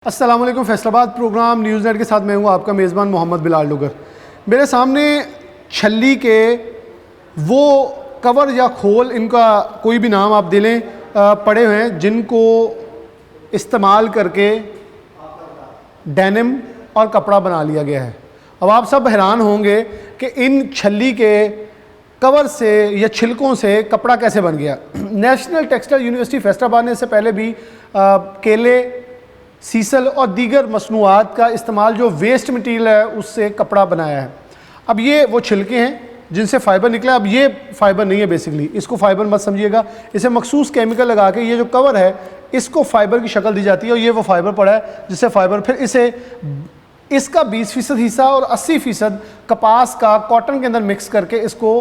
अस्सलाम वालेकुम। Faisalabad programme news net के साथ मैं हूँ आपका मेज़बान मोहम्मद बिलाल डुगर। मेरे सामने छल्ली के वो कवर या खोल, इनका कोई भी नाम आप दे लें, पड़े हुए हैं जिनको इस्तेमाल करके डेनिम और कपड़ा बना लिया गया है। अब आप सब हैरान होंगे कि इन छल्ली के कवर से या छिलकों से कपड़ा कैसे बन गया। नेशनल टेक्सटाइल यूनिवर्सिटी फैसलाबाद ने इससे पहले भी केले, सीसल और दीगर मसनूआत का इस्तेमाल जो वेस्ट मटीरियल है उससे कपड़ा बनाया है। अब ये वो छिलके हैं जिनसे फ़ाइबर निकला। अब ये फ़ाइबर नहीं है, बेसिकली इसको फ़ाइबर मत समझिएगा। इसे मखसूस केमिकल लगा के ये जो कवर है इसको फ़ाइबर की शक्ल दी जाती है और ये वो फ़ाइबर पड़ा है जिससे फ़ाइबर, फिर इसे इसका 20% हिस्सा और 80% कपास का कॉटन के अंदर मिक्स करके इसको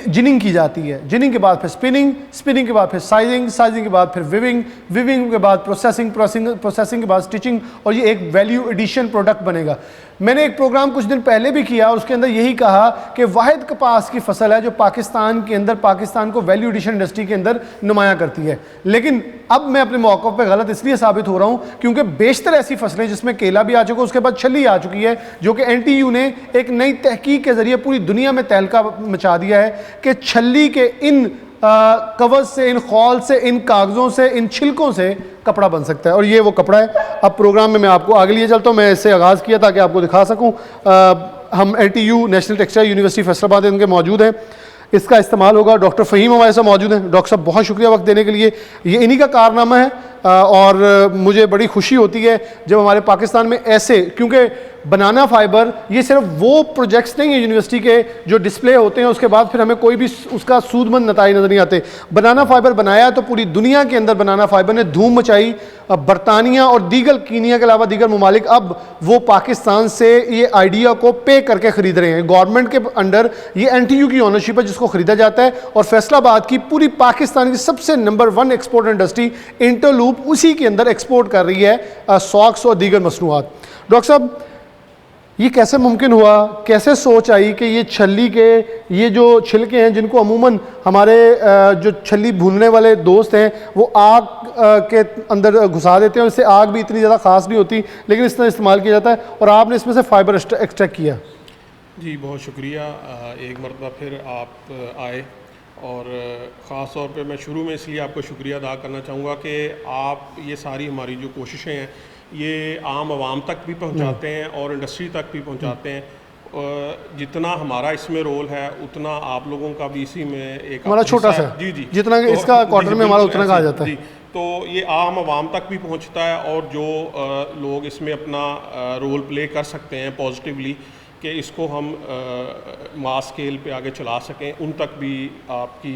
जिनिंग की जाती है। जिनिंग के बाद फिर स्पिनिंग, स्पिनिंग के बाद फिर साइजिंग, साइजिंग के बाद फिर विविंग, विविंग के बाद प्रोसेसिंग, प्रोसेसिंग के बाद स्टिचिंग, और ये एक वैल्यू एडिशन प्रोडक्ट बनेगा। मैंने एक प्रोग्राम कुछ दिन पहले भी किया और उसके अंदर यही कहा कि वाहिद कपास की फसल है जो पाकिस्तान के अंदर, पाकिस्तान को वैल्यू एडिशन इंडस्ट्री के अंदर नुमाया करती है। लेकिन अब मैं अपने मौक़िफ़ पे गलत इसलिए साबित हो रहा हूँ क्योंकि बेशतर ऐसी फसलें जिसमें केला भी आ चुका है, उसके बाद छल्ली आ चुकी है, जो कि NTU ने एक नई तहकीक के ज़रिए पूरी दुनिया में तहलका मचा दिया है कि छल्ली के इन कवर से, इन खौल से, इन कागज़ों से, इन छिलकों से कपड़ा बन सकता है। और ये वो कपड़ा है। अब प्रोग्राम में मैं आपको आगे लिए चलता हूँ। मैं इससे आगाज़ किया ताकि आपको दिखा सकूँ। हम NTU national textile university Faisalabad इनके मौजूद हैं। इसका इस्तेमाल होगा। डॉक्टर फ़हीम हमारे साथ मौजूद हैं। डॉक्टर साहब बहुत शुक्रिया वक्त देने के लिए। ये इन्हीं का कारनामा है और मुझे बड़ी खुशी होती है जब हमारे पाकिस्तान में ऐसे, क्योंकि बनाना फाइबर ये सिर्फ वो प्रोजेक्ट्स नहीं है यूनिवर्सिटी के जो डिस्प्ले होते हैं उसके बाद फिर हमें कोई भी उसका सूदमंद नताइज नज़र नहीं आते। बनाना फाइबर बनाया तो पूरी दुनिया के अंदर बनाना फाइबर ने धूम मचाई। बरतानिया और दीगर कीनिया के अलावा दीगर ममालिक अब वो पाकिस्तान से ये आइडिया को पे करके ख़रीद रहे हैं। गवर्नमेंट के अंडर ये NTU की ओनरशिप है जिसको ख़रीदा जाता है और फैसलाबाद की पूरी पाकिस्तान की सबसे नंबर 1 एक्सपोर्ट इंडस्ट्री इंटरलूप उसी के अंदर एक्सपोर्ट कर रही है सॉक्स और दीगर मसनूआत। डॉक्टर साहब, ये कैसे मुमकिन हुआ, कैसे सोच आई कि ये छल्ली के ये जो छिलके हैं जिनको अमूमन हमारे जो छल्ली भूनने वाले दोस्त हैं वो आग के अंदर घुसा देते हैं, उससे आग भी इतनी ज़्यादा ख़ास नहीं होती लेकिन इस तरह इस्तेमाल किया जाता है और आपने इसमें से फ़ाइबर एक्सट्रैक्ट किया। जी बहुत शुक्रिया। एक मरतबा फिर आप आए और ख़ास तौर पे मैं शुरू में इसलिए आपको शुक्रिया अदा करना चाहूँगा कि आप ये सारी हमारी जो कोशिशें हैं ये आम आवाम तक भी पहुँचाते हैं और इंडस्ट्री तक भी पहुँचाते हैं। जितना हमारा इसमें रोल है उतना आप लोगों का भी इसी में एक हमारा छोटा सा, जी जी, जितना तो इसका क्वार्टर में हमारा उतना कहा जाता है। तो ये आम आवाम तक भी पहुँचता है और जो लोग इसमें अपना रोल प्ले कर सकते हैं पॉजिटिवली कि इसको हम मास स्केल पे आगे चला सकें, उन तक भी आपकी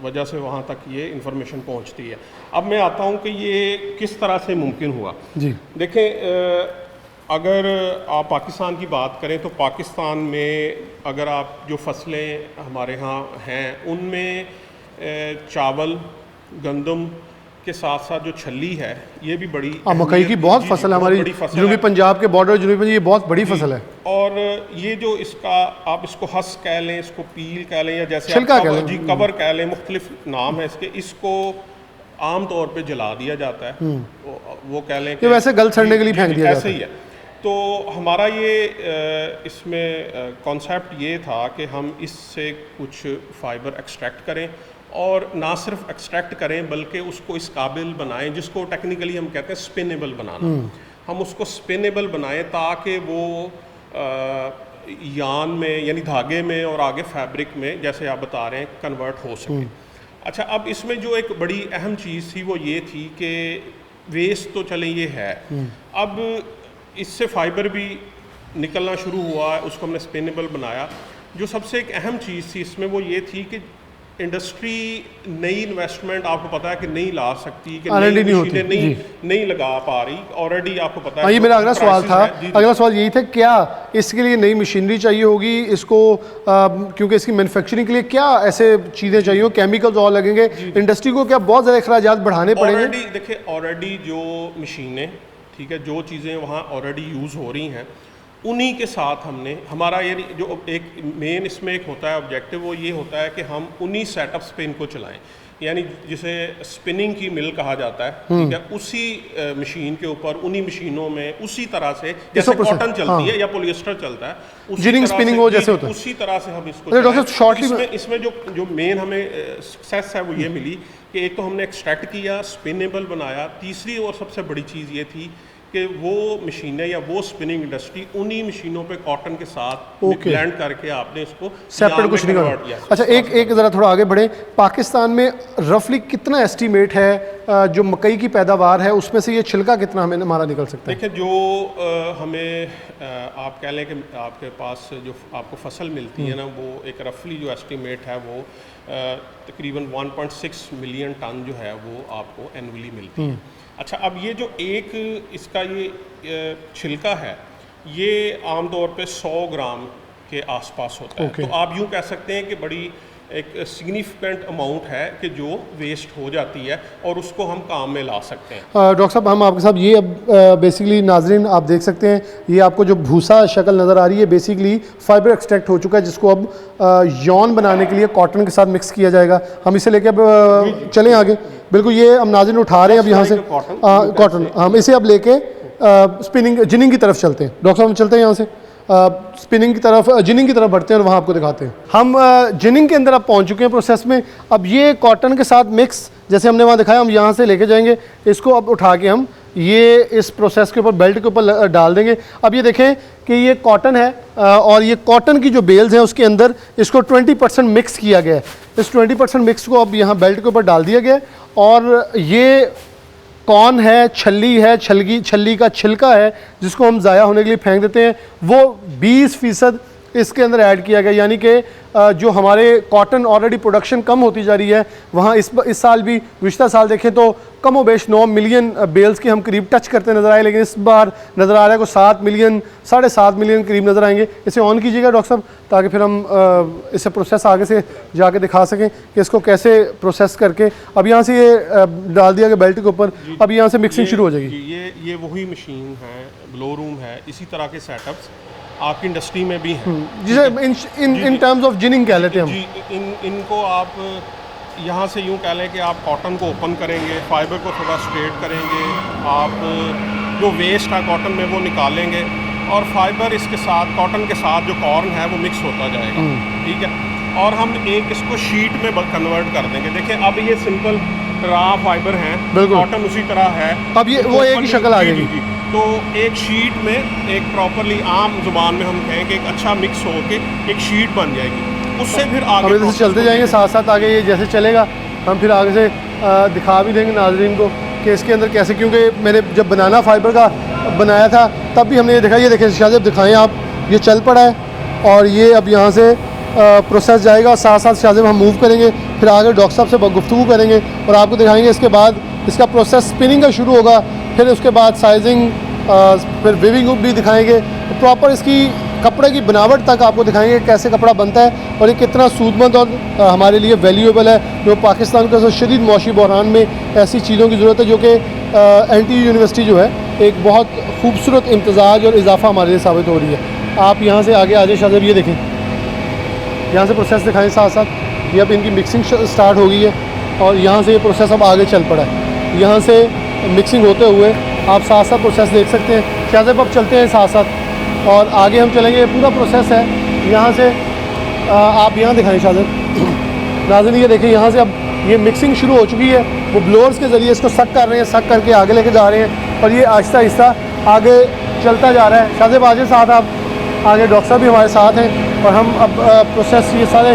वजह से वहाँ तक ये इन्फॉर्मेशन पहुँचती है। अब मैं आता हूँ कि ये किस तरह से मुमकिन हुआ। जी देखें, अगर आप पाकिस्तान की बात करें तो पाकिस्तान में अगर आप जो फसलें हमारे यहाँ हैं उनमें चावल, गंदम के साथ साथ जो छल्ली है ये भी बड़ी, मकई की बहुत फसल है हमारी, जनूबी पंजाब के बॉर्डर, जनूबी पंजाब, ये बहुत बड़ी फसल है। और ये जो इसका आप इसको हस कह लें, इसको पील कह लें या जैसे छिलका कह लें, जी कवर कह लें, मुख्तलिफ नाम है इसके। इसको आम तौर पे जला दिया जाता है, वो कह लें कि वैसे गल सड़ने के लिए फेंक दिया ऐसे ही है। तो हमारा ये इसमें कॉन्सेप्ट ये था कि हम इससे कुछ फ़ाइबर एक्सट्रैक्ट करें और ना सिर्फ एक्सट्रैक्ट करें बल्कि उसको इस काबिल बनाएं जिसको टेक्निकली हम कहते हैं स्पिनेबल बनाना। हम उसको स्पिनेबल बनाएं ताकि वो यान में यानी धागे में और आगे फैब्रिक में जैसे आप बता रहे हैं कन्वर्ट हो सके। अच्छा, अब इसमें जो एक बड़ी अहम चीज़ थी वो ये थी कि वेस्ट तो चले ये है, अब इससे फ़ाइबर भी निकलना शुरू हुआ है, उसको हमने स्पिनेबल बनाया। जो सबसे एक अहम चीज़ थी इसमें वो ये थी कि इंडस्ट्री नई इन्वेस्टमेंट आपको पता है कि नहीं ला सकती, कि नई मशीनें नहीं लगा पा रही। ऑलरेडी आपको पता है। ये मेरा अगला सवाल था, अगला सवाल यही था, क्या इसके लिए नई मशीनरी चाहिए होगी इसको, क्योंकि इसकी मैन्युफैक्चरिंग के लिए क्या ऐसे चीज़ें चाहिए, केमिकल्स और लगेंगे, इंडस्ट्री को क्या बहुत ज़्यादा अखराजात बढ़ाने पड़ेंगे? देखिए ऑलरेडी जो मशीनें, ठीक है, जो चीज़ें वहाँ ऑलरेडी यूज़ हो रही हैं उन्हीं के साथ हमने हमारा ये जो एक मेन इसमें एक होता है ऑब्जेक्टिव, वो ये होता है कि हम उन्हीं सेटअप्स पे इनको चलाएं। यानी जिसे स्पिनिंग की मिल कहा जाता है, ठीक है, उसी मशीन के ऊपर, उन्हीं मशीनों में उसी तरह से जैसे कॉटन चलती है या पॉलिएस्टर चलता है, जिनिंग स्पिनिंग हो जैसे होता है, उसी तरह से हम इसको डॉक्टर साहब शॉर्टली इसमें जो मेन हमें सक्सेस है वो ये मिली कि एक तो हमने एक्सट्रैक्ट किया, स्पिनेबल बनाया, तीसरी और सबसे बड़ी चीज़ ये थी कि वो मशीनें या वो स्पिनिंग इंडस्ट्री उन्हीं मशीनों पे कॉटन के साथ ब्लेंड करके आपने इसको सेपरेट कुछ नहीं करना। अच्छा, एक ज़रा थोड़ा आगे बढ़े, पाकिस्तान में रफली कितना एस्टीमेट है जो मकई की पैदावार है उसमें से ये छिलका कितना हमें हमारा निकल सकता है? देखिए, जो हमें आप कह लें कि आपके पास जो आपको फसल मिलती है ना, वो एक रफली जो एस्टीमेट है वो तकरीबन 1.6 मिलियन टन जो है वो आपको एनुअली मिलती है। अच्छा, अब ये जो एक इसका ये छिलका है, ये आमतौर पे 100 ग्राम के आसपास होता है। तो आप यूँ कह सकते हैं कि बड़ी एक सिग्निफिकेंट अमाउंट है कि जो वेस्ट हो जाती है और उसको हम काम में ला सकते हैं। डॉक्टर साहब, हम आपके साथ ये अब बेसिकली नाजरीन आप देख सकते हैं, ये आपको जो भूसा शक्ल नज़र आ रही है बेसिकली फाइबर एक्सट्रैक्ट हो चुका है, जिसको अब यॉन बनाने के लिए कॉटन के साथ मिक्स किया जाएगा। हम इसे लेके अब चलें आगे। बिल्कुल, ये हम नाज़रीन उठा रहे हैं अब यहाँ से कॉटन, हम इसे अब लेके स्पिनिंग जिनिंग की तरफ चलते हैं। डॉक्टर साहब, हम चलते हैं यहाँ से स्पिनिंग की तरफ, जिनिंग की तरफ बढ़ते हैं और वहाँ आपको दिखाते हैं। हम जिनिंग के अंदर अब पहुँच चुके हैं प्रोसेस में। अब ये कॉटन के साथ मिक्स जैसे हमने वहाँ दिखाया, हम यहाँ से लेके जाएंगे इसको, अब उठा के हम ये इस प्रोसेस के ऊपर बेल्ट के ऊपर डाल देंगे। अब ये देखें कि ये कॉटन है और ये कॉटन की जो बेल्स हैं उसके अंदर इसको 20% मिक्स किया गया है। इस 20% मिक्स को अब यहाँ बेल्ट के ऊपर डाल दिया गया और ये कौन है, छल्ली का छिलका है जिसको हम ज़ाया होने के लिए फेंक देते हैं, वो 20% इसके अंदर ऐड किया गया। यानी कि जो हमारे कॉटन ऑलरेडी प्रोडक्शन कम होती जा रही है, वहाँ इस साल भी, पिछला साल देखें तो कम बेश 9 मिलियन बेल्स के हम करीब टच करते नज़र आए, लेकिन इस बार नज़र आ रहा है को 7 मिलियन, 7.5 मिलियन करीब नज़र आएंगे। इसे ऑन कीजिएगा डॉक्टर साहब, ताकि फिर हम इसे प्रोसेस आगे से जाके दिखा सकें कि इसको कैसे प्रोसेस करके। अब यहाँ से ये डाल दिया गया बेल्ट के ऊपर, अब यहाँ से मिक्सिंग शुरू हो जाएगी। ये वही मशीन है, ब्लो रूम है, इसी तरह के सेटअप्स आपकी इंडस्ट्री में भी हैं, जिसे इन टर्म्स ऑफ जिनिंग कह लेते हैं हम। जी, इनको आप यहाँ से यूँ कह लें कि आप कॉटन को ओपन करेंगे, फाइबर को थोड़ा स्ट्रेट करेंगे, आप जो वेस्ट है कॉटन में वो निकालेंगे और फाइबर इसके साथ, कॉटन के साथ जो कॉर्न है वो मिक्स होता जाएगा, ठीक है। और हम एक इसको शीट में कन्वर्ट कर देंगे। देखिए, अब ये सिंपल रा फाइबर हैं, कॉटन उसी तरह है, अब ये वो एक ही शक्ल आ जाएगी। तो एक शीट में एक प्रॉपरली आम जुबान में हम कहें कि एक अच्छा मिक्स हो के एक शीट बन जाएगी, उससे फिर आगे हम इधर चलते जाएंगे साथ साथ आगे, ये जैसे चलेगा हम फिर आगे से दिखा भी देंगे नाजरीन को कि इसके अंदर कैसे, क्योंकि मैंने जब बनाना फाइबर का बनाया था तब भी हमने ये देखा। ये देखें शायद दिखाएं आप, ये चल पड़ा है और ये अब यहाँ से प्रोसेस जाएगा, साथ साथ शायद हम मूव करेंगे, फिर आगे डॉक्टर साहब से गुफ्तगू करेंगे और आपको दिखाएंगे। इसके बाद इसका प्रोसेस स्पिनिंग का शुरू होगा, फिर उसके बाद साइजिंग, फिर वीविंग भी दिखाएंगे, प्रॉपर इसकी कपड़े की बनावट तक आपको दिखाएंगे कैसे कपड़ा बनता है और ये कितना सूदमंद और हमारे लिए वैल्यूएबल है। जो पाकिस्तान के शदीद मौशी बहरान में ऐसी चीज़ों की ज़रूरत है जो कि NTU यूनिवर्सिटी जो है एक बहुत खूबसूरत इम्तजाज और इजाफा हमारे लिए साबित हो रही है। आप यहाँ से आगे आ जाए शायद, ये देखें, यहाँ से प्रोसेस दिखाएं साथ साथ। ये अब इनकी मिक्सिंग स्टार्ट हो गई है और यहाँ से ये प्रोसेस अब आगे चल पड़ा है। यहाँ से मिक्सिंग होते हुए आप साथ साथ प्रोसेस देख सकते हैं। शाहज़ेब अब चलते हैं साथ साथ और आगे हम चलेंगे, पूरा प्रोसेस है। यहाँ से आप यहाँ दिखाएं शाहज़ेब, नाज़रीन ये देखें, यहाँ से अब ये मिक्सिंग शुरू हो चुकी है। वो ब्लोअर्स के ज़रिए इसको सक कर रहे हैं, सक करके आगे लेके जा रहे हैं और ये आहिस्ता आहिस्ता आगे चलता जा रहा है। शाहज़ेब आगे साथ, आप आगे डॉक्टर साहब भी हमारे साथ हैं और हम अब प्रोसेस, ये सारे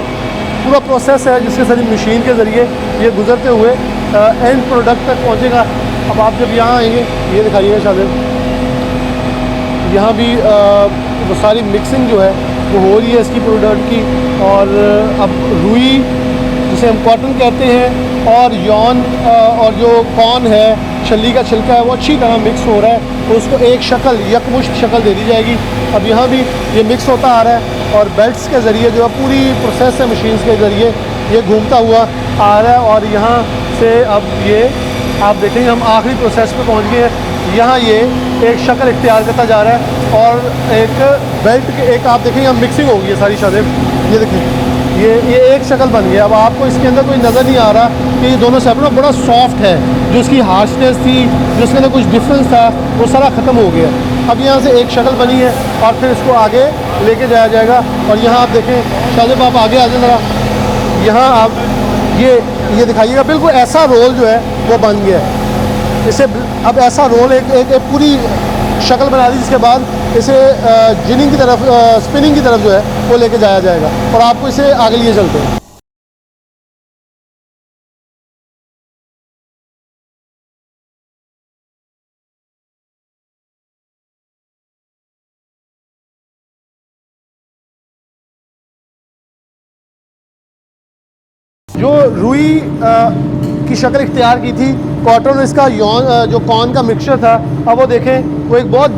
पूरा प्रोसेस है जिसके सारी मशीन के ज़रिए ये गुजरते हुए एंड प्रोडक्ट तक पहुँचेगा। अब आप जब यहाँ आएंगे, ये दिखाइएगा शायद, यहाँ भी वो सारी मिक्सिंग जो है वो हो रही है इसकी प्रोडक्ट की। और अब रुई जिसे हम कॉटन कहते हैं और यॉन और जो कॉर्न है, छल्ली का छिलका है, वो अच्छी तरह मिक्स हो रहा है तो उसको एक शक्ल, यकमुश्त शक्ल दे दी जाएगी। अब यहाँ भी ये मिक्स होता आ रहा है और बेल्ट्स के ज़रिए जो है पूरी प्रोसेस है मशीन्स के ज़रिए ये घूमता हुआ आ रहा है। और यहाँ से अब ये आप देखेंगे हम आखिरी प्रोसेस पे पहुँच गए हैं। यहाँ ये एक शक्ल इख्तियार करता जा रहा है और एक बेल्ट के, एक आप देखेंगे हम मिक्सिंग हो गई है सारी शायद, ये देखें ये एक शक्ल बन गया। अब आपको इसके अंदर कोई नज़र नहीं आ रहा कि ये दोनों सेपरेट, बड़ा सॉफ्ट है। जो इसकी हार्शनेस थी, जो इसके अंदर कुछ डिफरेंस था, वो सारा ख़त्म हो गया। अब यहाँ से एक शक्ल बनी है और फिर इसको आगे लेके जाया जाएगा। और यहाँ आप देखें, शाहजेब आप आगे आ जाए ज़रा, यहाँ आप ये दिखाइएगा, बिल्कुल ऐसा रोल जो है वो बन गया है। इसे अब ऐसा रोल एक पूरी शक्ल बना दी, जिसके बाद इसे जिनिंग की तरफ, स्पिनिंग की तरफ जो है वो लेके जाया जाएगा और आपको इसे आगे लिए चलते हैं। जो रुई की शक्ल इख्तियार की थी, कॉटन और इसका यौन जो कॉर्न का मिक्सचर था, अब वो देखें वो एक बहुत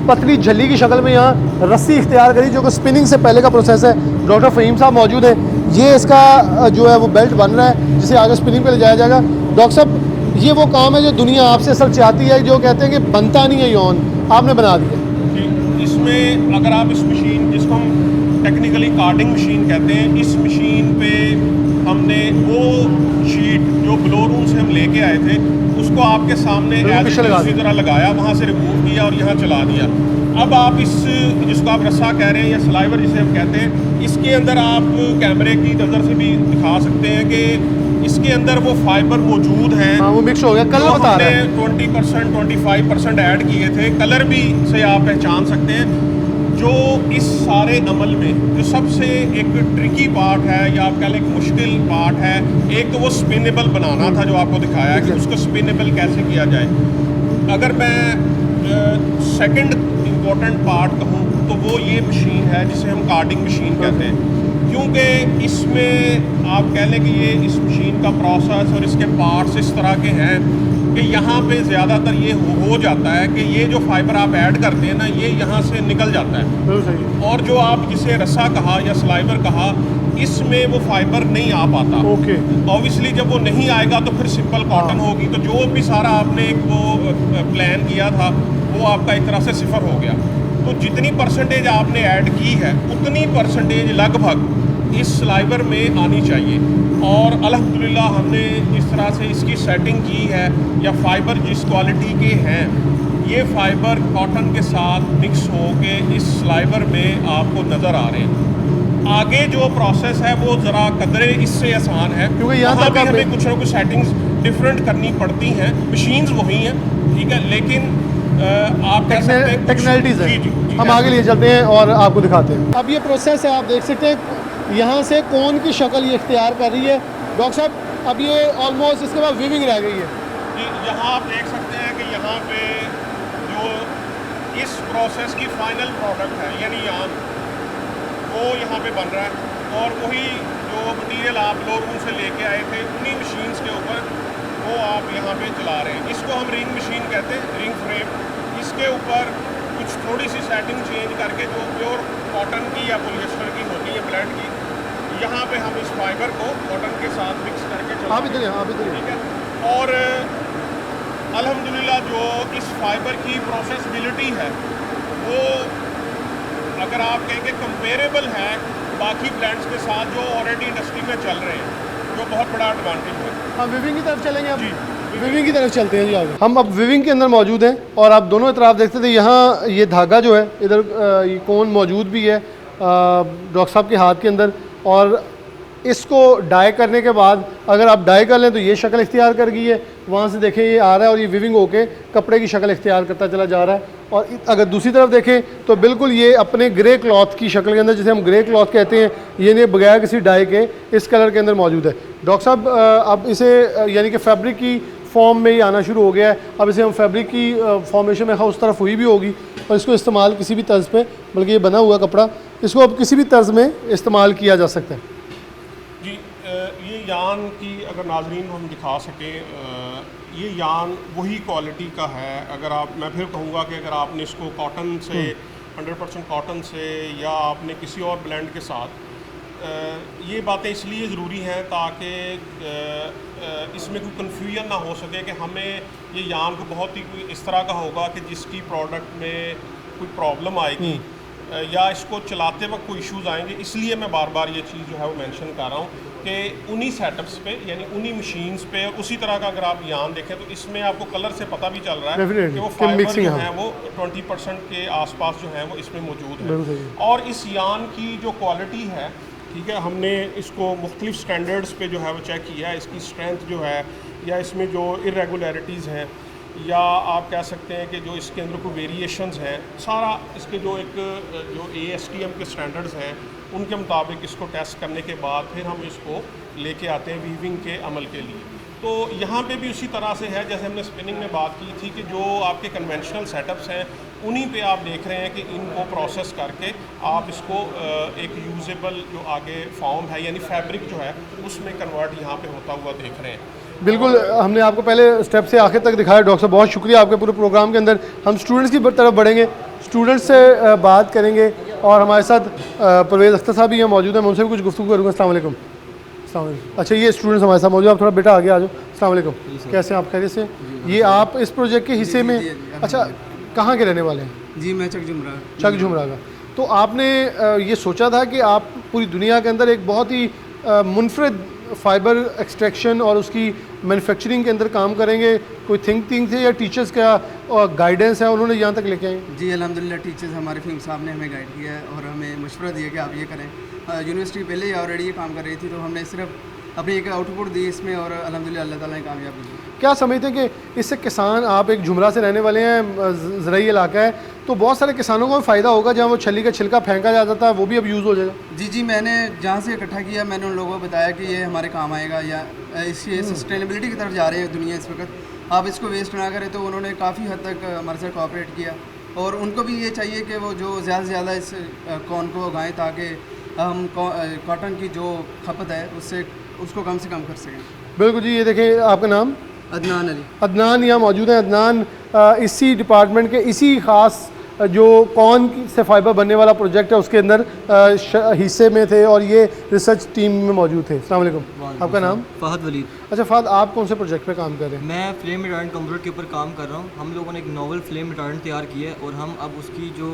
पतली झल्ली की शक्ल में यहाँ रस्सी इख्तियार करी, जो कि स्पिनिंग से पहले का प्रोसेस है। डॉक्टर फ़हीम साहब मौजूद हैं। ये इसका जो है वो बेल्ट बन रहा है, जिसे आगे स्पिनिंग पे ले जाया जाएगा। डॉक्टर साहब, ये वो काम है जो दुनिया आपसे सर चाहती है, जो कहते हैं कि बनता नहीं है यौन, आपने बना दिया। इसमें अगर आप इस मशीन, जिसको हम टेक्निकली कार्डिंग मशीन कहते हैं, इस मशीन पे हमने वो शीट जो ब्लो रूम से हम लेके आए थे, उसको आपके सामने इसी तरह लगाया, वहाँ से रिमूव किया और यहाँ चला दिया। अब आप इस, जिसको आप रस्सा कह रहे हैं या स्लाइवर जिसे हम कहते हैं, इसके अंदर आप कैमरे की नज़र से भी दिखा सकते हैं कि इसके अंदर वो फाइबर मौजूद हैं। हाँ, वो मिक्स हो गया, कलर बता रहे हैं। 20% 25% ऐड किए थे, कलर भी से आप पहचान सकते हैं। जो इस सारे अमल में जो सबसे एक ट्रिकी पार्ट है, या आप कह लें एक मुश्किल पार्ट है, एक तो वो स्पिनेबल बनाना था, जो आपको दिखाया कि उसको स्पिनेबल कैसे किया जाए। अगर मैं सेकंड इम्पोर्टेंट पार्ट कहूँ तो वो ये मशीन है जिसे हम कार्डिंग मशीन कहते हैं, क्योंकि इसमें आप कह लें कि ये इस मशीन का प्रोसेस और इसके पार्ट्स इस तरह के हैं कि यहाँ पे ज़्यादातर ये हो जाता है कि ये जो फाइबर आप ऐड करते हैं ना, ये यहाँ से निकल जाता है। और जो आप जिसे रस्सा कहा या स्लाइवर कहा, इसमें वो फाइबर नहीं आ पाता। ऑब्वियसली जब वो नहीं आएगा तो फिर सिंपल कॉटन होगी, तो जो भी सारा आपने एक वो प्लान किया था वो आपका एक तरह से सिफर हो गया। तो जितनी परसेंटेज आपने ऐड की है, उतनी परसेंटेज लगभग इस स्लाइवर में आनी चाहिए। और अल्हम्दुलिल्लाह हमने जिस तरह से इसकी सेटिंग की है, या फाइबर जिस क्वालिटी के हैं, ये फाइबर कॉटन के साथ मिक्स हो के इस स्लाइवर में आपको नज़र आ रहे हैं। आगे जो प्रोसेस है वो ज़रा कदरे इससे आसान है, क्योंकि यहाँ भी हमें कुछ ना कुछ सेटिंग्स डिफरेंट करनी पड़ती हैं। मशीन्स वही हैं, ठीक है, लेकिन आप कह सकते हैं टेक्नोलॉजीज है। हम आगे लिए चलते हैं और आपको दिखाते हैं। अब ये प्रोसेस है, आप देख सकते हैं यहाँ से कोन की शक्ल ये इख्तियार कर रही है। डॉक्टर साहब, अब ये ऑलमोस्ट इसके बाद वीविंग रह गई है जी। यहाँ आप देख सकते हैं कि यहाँ पे जो इस प्रोसेस की फाइनल प्रोडक्ट है, यानी यान, वो यहाँ पे बन रहा है। और वही जो मटीरियल आप ब्लो रूम से लेके आए थे, उन्हीं मशीन्स के ऊपर वो आप यहाँ पे चला रहे हैं। इसको हम रिंग मशीन कहते हैं, रिंग फ्रेम। इसके ऊपर कुछ थोड़ी सी सेटिंग चेंज करके, जो प्योर कॉटन की या पॉलिएस्टर की होती है ब्लेड की, यहाँ पे हम इस फाइबर को कॉटन के साथ मिक्स करके ठीक है। और अल्हम्दुलिल्लाह जो इस फाइबर की प्रोसेसबिलिटी है, वो अगर आप कहेंगे कंपेरेबल है बाकी ब्रांड्स के साथ जो ऑलरेडी इंडस्ट्री में चल रहे हैं, जो बहुत बड़ा एडवांटेज है। हम विविंग की तरफ चलेंगे अब। विविंग की तरफ चलते हैं जी आगे। हम अब विविंग के अंदर मौजूद हैं और आप दोनों तरफ देखते थे, यहाँ ये धागा जो है, इधर ये कोन मौजूद भी है डॉक्टर साहब के हाथ के अंदर। और इसको डाई करने के बाद अगर आप डाई कर लें तो ये शक्ल इख्तियार कर गई है। वहाँ से देखें ये आ रहा है और ये विविंग होके कपड़े की शक्ल इख्तियार करता चला जा रहा है। और अगर दूसरी तरफ देखें तो बिल्कुल ये अपने ग्रे क्लॉथ की शक्ल के अंदर, जिसे हम ग्रे क्लॉथ कहते हैं, ये नहीं बगैर किसी डाई के इस कलर के अंदर मौजूद है। डॉक्टर साहब, अब इसे यानी कि फैब्रिक की फॉर्म में ही आना शुरू हो गया है। अब इसे हम फैब्रिक की फॉर्मेशन में उस तरफ हुई भी होगी और इसको इस्तेमाल किसी भी तर्ज पे, बल्कि ये बना हुआ कपड़ा, इसको अब किसी भी तर्ज में इस्तेमाल किया जा सकता है। जी, ये यान की अगर नाजरीन हम दिखा सकें, ये यान वही क्वालिटी का है। अगर आप, मैं फिर कहूँगा कि अगर आपने इसको कॉटन से 100% कॉटन से, या आपने किसी और ब्लेंड के साथ, ये बातें इसलिए ज़रूरी हैं ताकि इसमें कोई कन्फ्यूजन ना हो सके कि हमें ये यान को बहुत ही इस तरह का होगा कि जिसकी प्रोडक्ट में कोई प्रॉब्लम आएगी या इसको चलाते वक्त कोई इश्यूज़ आएंगे, इसलिए मैं बार बार ये चीज़ जो है वो मेंशन कर रहा हूँ कि उन्हीं सेटअप्स पे यानी उन्हीं मशीन्स पे, और उसी तरह का अगर आप यान देखें तो इसमें आपको कलर से पता भी चल रहा है Definitely, कि वो कि फाइबर mixing जो है। है वो 20% के आसपास जो है वो इसमें मौजूद बिल्कुल है। सही। और इस यान की जो क्वालिटी है, ठीक है, हमने इसको मुख्तलिफ स्टैंडर्ड्स पे जो है वो चेक किया है, इसकी स्ट्रेंथ जो है या इसमें जो इरेगुलरिटीज़ हैं या आप कह सकते हैं कि जो इसके अंदर कोई वेरिएशंस हैं, सारा इसके जो एक जो ASTM के स्टैंडर्ड्स हैं उनके मुताबिक इसको टेस्ट करने के बाद फिर हम इसको लेके आते हैं वीविंग के अमल के लिए। तो यहाँ पे भी उसी तरह से है जैसे हमने स्पिनिंग में बात की थी कि जो आपके कन्वेंशनल सेटअप्स हैं उन्हीं पे आप देख रहे हैं कि इनको प्रोसेस करके आप इसको एक यूजेबल जो आगे फॉर्म है यानी फैब्रिक जो है उसमें कन्वर्ट यहाँ पे होता हुआ देख रहे हैं। बिल्कुल, हमने आपको पहले स्टेप से आखिर तक दिखाया। डॉक्टर साहब बहुत शुक्रिया आपके पूरे प्रोग्राम के अंदर। हम स्टूडेंट्स की तरफ बढ़ेंगे, स्टूडेंट्स से बात करेंगे और हमारे साथ परवेज़ अख्तर साहब भी यहाँ मौजूद हैं, मैं उनसे भी कुछ गुफ्तगू करूँगा। अस्सलाम वालेकुम। अस्सलाम वालेकुम। अच्छा, ये स्टूडेंट्स हमारे साथ मौजूद हैं, आप थोड़ा बेटा आगे आ जाओ। अस्सलाम वालेकुम, कैसे हैं आप? खैरियत से? ये आप इस प्रोजेक्ट के हिस्से में, अच्छा कहाँ के रहने वाले हैं? जी मैं चक जुमरा। चक झुमरा का। तो आपने ये सोचा था कि आप पूरी दुनिया के अंदर एक बहुत ही मुनफरद फाइबर एक्सट्रैक्शन और उसकी मैन्युफैक्चरिंग के अंदर काम करेंगे, कोई थिंक थे या टीचर्स का गाइडेंस है उन्होंने यहाँ तक लेके आए? जी अल्हम्दुलिल्लाह टीचर्स हमारे फ़िल्म साहब ने हमें गाइड किया है और हमें मशवरा दिया कि आप ये करें। यूनिवर्सिटी पहले ही ऑलरेडी ये काम कर रही थी, तो हमने सिर्फ अपनी एक आउटपुट दी इसमें और अल्हम्दुलिल्लाह अल्लाह ताला ने कामयाबी दी। क्या समझते हैं कि इससे किसान, आप एक झुमरा से रहने वाले हैं, ज़राई इलाका है, तो बहुत सारे किसानों को भी फ़ायदा होगा जहाँ वो छली का छिलका फेंका जाता था वो भी अब यूज़ हो जाएगा? जी मैंने जहाँ से इकट्ठा किया मैंने उन लोगों को बताया कि ये हमारे काम आएगा या इसकी सस्टेनेबिलिटी की तरफ जा रही है दुनिया इस वक्त, आप इसको वेस्ट ना करें। तो उन्होंने काफ़ी हद तक हमारे साथ कोऑपरेट किया और उनको भी ये चाहिए कि वो जो ज़्यादा से ज़्यादा इस कॉर्न को उगाएँ ताकि हम कॉटन की जो खपत है उससे उसको कम से कम कर सकें। बिल्कुल जी। ये देखें, आपका नाम? अदनान अली। अदनान यहाँ मौजूद हैं। अदनान इसी डिपार्टमेंट के इसी ख़ास जो कॉर्न से फाइबर बनने वाला प्रोजेक्ट है उसके अंदर हिस्से में थे और ये रिसर्च टीम में मौजूद थे। अस्सलाम वालेकुम, आपका नाम? फ़हद वलीद। अच्छा फ़हद, आप कौन से प्रोजेक्ट पे काम कर रहे हैं? मैं फ्लेम रिटार्डेंट कंप्यूटर के ऊपर काम कर रहा हूँ। हम लोगों ने एक नोवेल फ्लेम रिटार्डेंट तैयार की है और हम अब उसकी जो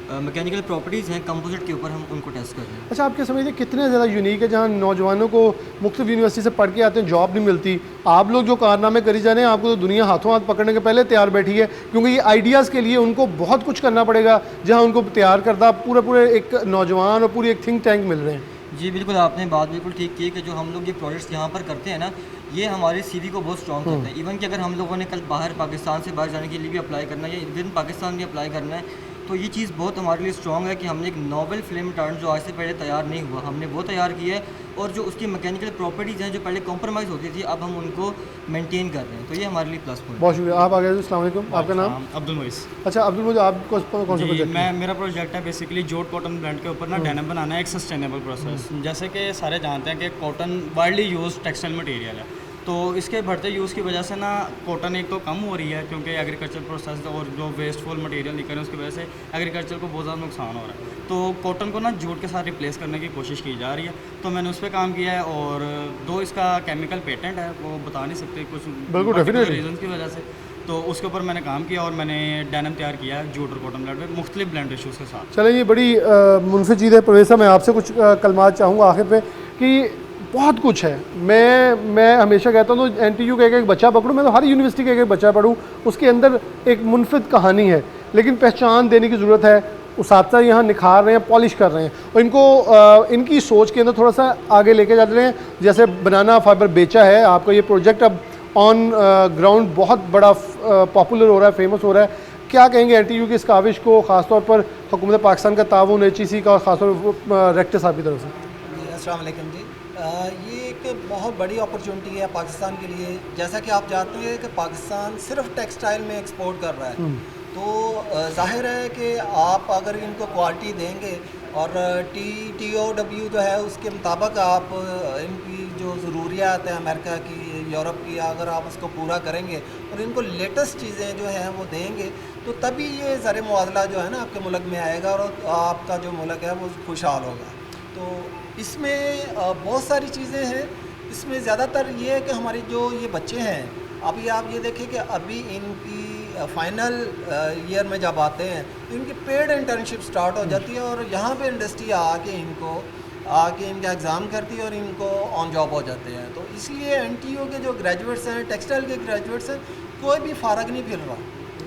मैकेनिकल प्रॉपर्टीज़ हैं कंपोजिट के ऊपर हम उनको टेस्ट कर रहे हैं। अच्छा, आपके समझ कितने ज़्यादा यूनिक है जहाँ नौजवानों को मुख्तलिफ यूनिवर्सिटी से पढ़ के आते हैं, जॉब नहीं मिलती, आप लोग जो कारनामे करी जा रहे हैं आपको तो दुनिया हाथों हाथ पकड़ने के पहले तैयार बैठी है, क्योंकि ये आइडियाज़ के लिए उनको बहुत कुछ करना पड़ेगा जहाँ उनको तैयार करता पूरे एक नौजवान और पूरी एक थिंक टैंक मिल रहे हैं। जी बिल्कुल, आपने बात बिल्कुल ठीक की कि जो हम लोग ये प्रोजेक्ट्स यहाँ पर करते हैं ना, ये हमारे CV को बहुत स्ट्रॉन्ग करते हैं। इवन कि अगर हम लोगों ने कल बाहर पाकिस्तान से बाहर जाने के लिए भी अप्लाई करना है या विद पाकिस्तान भी अप्लाई करना है, तो ये चीज़ बहुत हमारे लिए स्ट्रॉन्ग है कि हमने एक नोवेल फ्लेम रिटार्डेंट जो आज से पहले तैयार नहीं हुआ, हमने वो तैयार किया है और जो उसकी मैकेनिकल प्रॉपर्टीज़ हैं जो पहले कॉम्प्रोमाइज़ होती थी अब हम उनको मेंटेन कर रहे हैं, तो ये हमारे लिए प्लस पॉइंट। बहुत शुक्रिया। आप आ गए। अस्सलाम वालेकुम, आपका नाम? अब्दुल मोइस। अच्छा अब्दुल मोइस, आप कौन सा प्रोजेक्ट? मेरा प्रोजेक्ट है बेसिकली जोट कॉटन ब्रांड के ऊपर ना डेनिम बनाना है, एक सस्टेनेबल प्रोसेस। जैसे कि सारे जानते हैं कि cotton widely use textile material है, तो इसके बढ़ते यूज़ की वजह से ना कॉटन एक तो कम हो रही है क्योंकि एग्रीकल्चर प्रोसेस और जो वेस्टफुल मटेरियल निकल रहे हैं उसकी वजह से एग्रीकल्चर को बहुत ज़्यादा नुकसान हो रहा है। तो कॉटन को ना जूट के साथ रिप्लेस करने की कोशिश की जा रही है, तो मैंने उस पर काम किया है और दो इसका केमिकल पेटेंट है, वो बता नहीं सकते कुछ रीज़न की वजह से, तो उसके ऊपर मैंने काम किया और मैंने डेनिम तैयार किया है जूट और कॉटन ब्लेंड में मुख्तलिफ ब्लेंड रेशोज़ के साथ। चलें, ये बड़ी मुनफिद चीज़ है। परवेज़ साहब, मैं आपसे कुछ कलमात चाहूँगा आखिर पे कि बहुत कुछ है। मैं हमेशा कहता हूँ तो NTU का एक बच्चा पकड़ूँ, मैं तो हर यूनिवर्सिटी का एक बच्चा पढ़ूँ, उसके अंदर एक मुनफिद कहानी है, लेकिन पहचान देने की ज़रूरत है। उस्ताद यहाँ निखार रहे हैं, पॉलिश कर रहे हैं और इनको इनकी सोच के अंदर थोड़ा सा आगे लेके जा रहे हैं। जैसे बनाना फाइबर बेचा है आपका ये प्रोजेक्ट, अब ऑन ग्राउंड बहुत बड़ा पॉपुलर हो रहा है, फेमस हो रहा है। क्या कहेंगे NTU की इस काविश को, ख़ासतौर पर हुकूमत पाकिस्तान का ताउन, HEC का और ख़ासतौर पर रेक्टर साहब की तरफ से? अस्सलाम वालेकुम जी। ये एक बहुत बड़ी अपॉर्चुनिटी है पाकिस्तान के लिए। जैसा कि आप जानते हैं कि पाकिस्तान सिर्फ टेक्सटाइल में एक्सपोर्ट कर रहा है, तो जाहिर है कि आप अगर इनको क्वालिटी देंगे और TOW जो है उसके मुताबिक आप इनकी जो ज़रूरियात है अमेरिका की, यूरोप की, अगर आप उसको पूरा करेंगे और इनको लेटेस्ट चीज़ें जो हैं वो देंगे, तो तभी ये ज़र मुआदला जो है ना आपके मुल्क में आएगा और आपका जो मुल्क है वो खुशहाल होगा। तो इसमें बहुत सारी चीज़ें हैं। इसमें ज़्यादातर ये है कि हमारे जो ये बच्चे हैं, अभी आप ये देखें कि अभी इनकी फाइनल ईयर में जब आते हैं तो इनकी पेड इंटर्नशिप स्टार्ट हो जाती है और यहाँ पे इंडस्ट्री आके इनका एग्ज़ाम करती है और इनको ऑन जॉब हो जाते हैं। तो इसलिए NTU के जो ग्रेजुएट्स हैं, टेक्सटाइल के ग्रेजुएट्स हैं, कोई भी फ़र्क नहीं फिर रहा।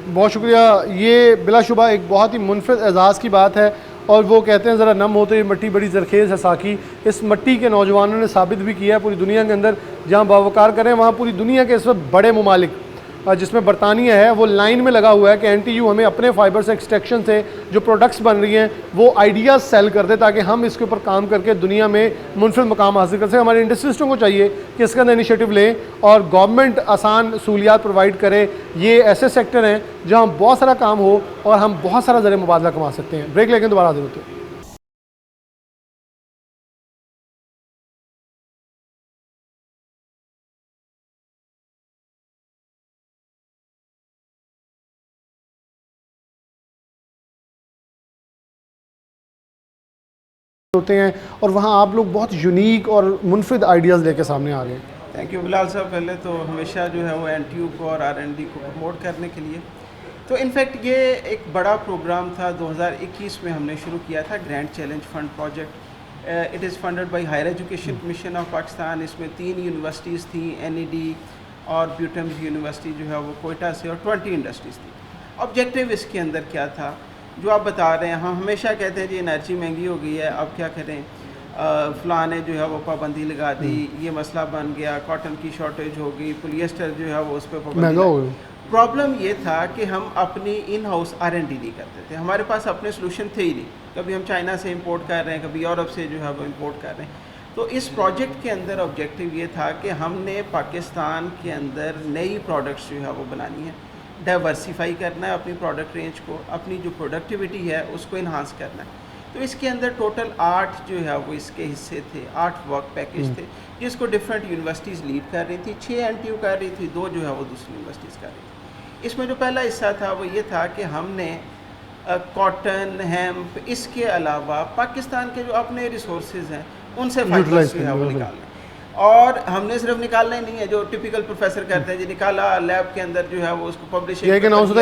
बहुत शुक्रिया। ये बिलाशुबा एक बहुत ही मुनफरद एजाज़ की बात है और वो कहते हैं ज़रा नम हो तो ये मिट्टी बड़ी ज़रखेज़ है साकी। इस मिट्टी के नौजवानों ने साबित भी किया है पूरी दुनिया के अंदर, जहाँ बावकार करें वहाँ पूरी दुनिया के इस वक्त बड़े ममालिक जिसमें बरतानिया है वो लाइन में लगा हुआ है कि NTU हमें अपने फाइबर से एक्सट्रैक्शन से जो प्रोडक्ट्स बन रही हैं वो आइडियाज़ सेल कर दे ताकि हम इसके ऊपर काम करके दुनिया में मुनफरद मकाम हासिल कर सकें। हमारे इंडस्ट्रिस्टों को चाहिए कि इसका इनिशिएटिव लें और गवर्नमेंट आसान सहूलियात प्रोवाइड करे। ये ऐसे सेक्टर हैं जहाँ बहुत सारा काम हो और हम बहुत सारा ज़रिए मुबादला कमा सकते हैं। ब्रेक लेकिन दोबारा हाजिर होते हैं। होते हैं और वहाँ आप लोग बहुत यूनिक और मुनफरद आइडियाज़ लेके सामने आ रहे हैं। थैंक यू बिलाल साहब। पहले तो हमेशा जो है वो NTU को और R&D को प्रमोट करने के लिए, तो इनफैक्ट ये एक बड़ा प्रोग्राम था 2021 में हमने शुरू किया था, grand challenge fund project. It is funded by higher education commission of Pakistan. इसमें 3 यूनिवर्सिटीज़ थी, NED और ब्यूटम्स यूनिवर्सिटी जो है वो कोयटा से, और 20 इंडस्ट्रीज़ थी। ऑब्जेक्टिव इसके अंदर क्या था जो आप बता रहे हैं, हम हमेशा कहते हैं जी एनर्जी महंगी हो गई है, अब क्या करें, फ़लाँ ने जो है वो पाबंदी लगा दी, ये मसला बन गया, कॉटन की शॉर्टेज हो गई, पोलिएस्टर जो है वो उस पर महंगा हो गया। प्रॉब्लम ये था कि हम अपनी इन हाउस R&D नहीं करते थे, हमारे पास अपने सोल्यूशन थे ही नहीं। कभी हम चाइना से इंपोर्ट कर रहे हैं, कभी यूरोप से जो है वो इंपोर्ट कर रहे हैं। तो इस प्रोजेक्ट के अंदर ऑब्जेक्टिव ये था कि हमने पाकिस्तान के अंदर नई प्रोडक्ट्स जो है वो बनानी है, डाइवर्सिफाई करना है अपनी प्रोडक्ट रेंज को, अपनी जो प्रोडक्टिविटी है उसको इन्हांस करना है। तो इसके अंदर टोटल 8 जो है वो इसके हिस्से थे, 8 वर्क पैकेज थे जिसको डिफरेंट यूनिवर्सिटीज़ लीड कर रही थी। 6 NTU कर रही थी, 2 जो है वो दूसरी यूनिवर्सिटीज़ कर रही थी। इसमें जो पहला हिस्सा था वो ये था कि हमने कॉटन, हेम्प, इसके अलावा पाकिस्तान के जो अपने रिसोर्सेज हैं उनसे फाइबर्स जो है वो निकालना। और हमने सिर्फ निकालना ही नहीं है जो टिपिकल प्रोफेसर करते हैं, जी निकाला लैब के अंदर जो है वो उसको पब्लिश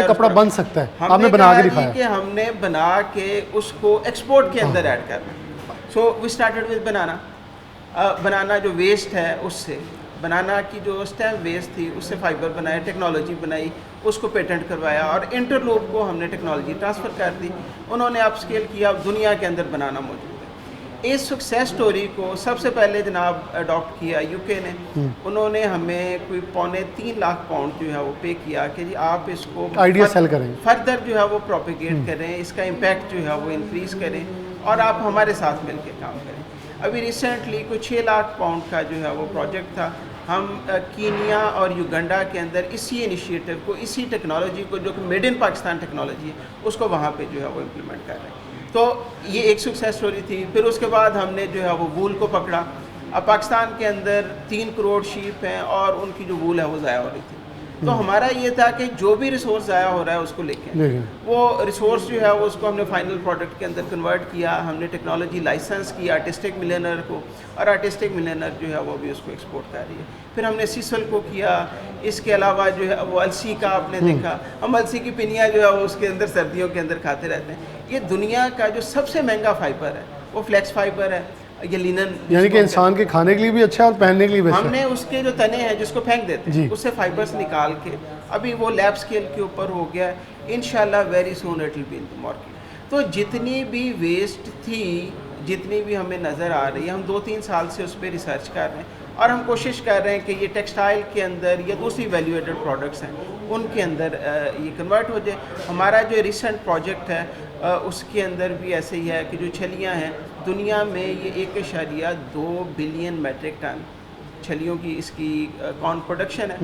कपड़ा बन सकता है, हमने बना के दिखाया कि हमने बना के उसको एक्सपोर्ट के अंदर ऐड करना। सो वी स्टार्टेड विद बनाना। बनाना जो वेस्ट है उससे, बनाना की जो स्टेम वेस्ट थी उससे फाइबर बनाया, टेक्नोलॉजी बनाई, उसको पेटेंट करवाया और इंटरलोप को हमने टेक्नोलॉजी ट्रांसफ़र कर दी। उन्होंने अपस्केल किया, दुनिया के अंदर बनाना मौजूद है। इस सक्सेस स्टोरी को सबसे पहले जनाब अडॉप्ट किया UK ने। उन्होंने हमें कोई £3 लाख जो है वो पे किया कि जी आप इसको आइडिया सेल करें, फर्दर जो है वो प्रोपिगेट करें, इसका इम्पैक्ट जो है वो इंक्रीज़ करें और आप हमारे साथ मिल के काम करें। अभी रिसेंटली कोई £6 लाख का जो है वो प्रोजेक्ट था। हम कीनिया और युगांडा के अंदर इसी इनिशिएटिव को, इसी टेक्नोलॉजी को जो कि मेड इन पाकिस्तान टेक्नोलॉजी है, उसको वहाँ पे जो है वो इम्प्लीमेंट कर रहे हैं। तो ये एक सक्सेस स्टोरी थी। फिर उसके बाद हमने जो है वो वूल को पकड़ा। अब पाकिस्तान के अंदर 3 करोड़ शीप हैं और उनकी जो वूल है वो ज़ाया हो रही थी। तो हमारा ये था कि जो भी रिसोर्स ज़ाया हो रहा है उसको लेके वो रिसोर्स जो है वो उसको हमने फाइनल प्रोडक्ट के अंदर कन्वर्ट किया। हमने टेक्नोलॉजी लाइसेंस की आर्टिस्टिक मिलियनर को, और आर्टिस्टिक मिलियनर जो है वो भी उसको एक्सपोर्ट कर रही है। फिर हमने सीसल को किया। इसके अलावा जो है वो अलसी का आपने देखा, हम अलसी की पिनिया जो है वो उसके अंदर सर्दियों के अंदर खाते रहते हैं। ये दुनिया का जो सबसे महंगा फाइबर है वो फ्लेक्स फाइबर है, ये लिनन, यानी कि इंसान के खाने के लिए भी अच्छा है और पहनने के लिए भी अच्छा है। हमने उसके जो तने हैं जिसको फेंक देते हैं उससे फाइबर्स निकाल के अभी वो लैब स्केल के ऊपर हो गया। इंशाल्लाह very soon it will be in the market. तो जितनी भी वेस्ट थी, जितनी भी हमें नज़र आ रही है, हम 2-3 साल से उस पर रिसर्च कर रहे हैं और हम कोशिश कर रहे हैं कि ये टेक्सटाइल के अंदर या दूसरी वैल्यू एडेड प्रोडक्ट्स हैं उनके अंदर ये कन्वर्ट हो जाए। हमारा जो रिसेंट प्रोजेक्ट है उसके अंदर भी ऐसे ही है कि जो छलियाँ हैं दुनिया में ये 1.2 बिलियन मैट्रिक टन छलियों की इसकी कॉर्न प्रोडक्शन है,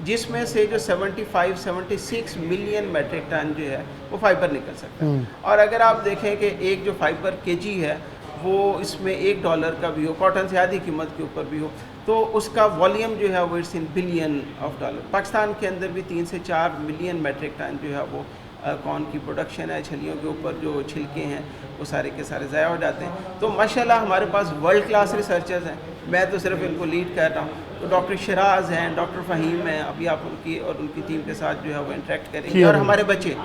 जिसमें से जो 75-76 मिलियन मैट्रिक टन जो है वो फाइबर निकल सकता है। और अगर आप देखें कि एक जो फाइबर केजी है वो इसमें $1 का भी हो, कॉटन से आधी कीमत के ऊपर भी हो, तो उसका वॉल्यूम जो है वो it's in billion of dollar. Pakistan के अंदर भी 3 से 4 मिलियन मैट्रिक टन जो है वो कॉर्न की प्रोडक्शन है, छलियों के ऊपर जो छिलके हैं वो सारे के सारे ज़ाया हो जाते हैं। तो माशाल्लाह हमारे पास वर्ल्ड क्लास रिसर्चर्स हैं, मैं तो सिर्फ इनको लीड कर रहा हूँ। तो डॉक्टर शराज हैं, डॉक्टर फ़हीम हैं, अभी आप उनकी और उनकी टीम के साथ जो है वो इंटरेक्ट करेंगे, और हमारे बच्चे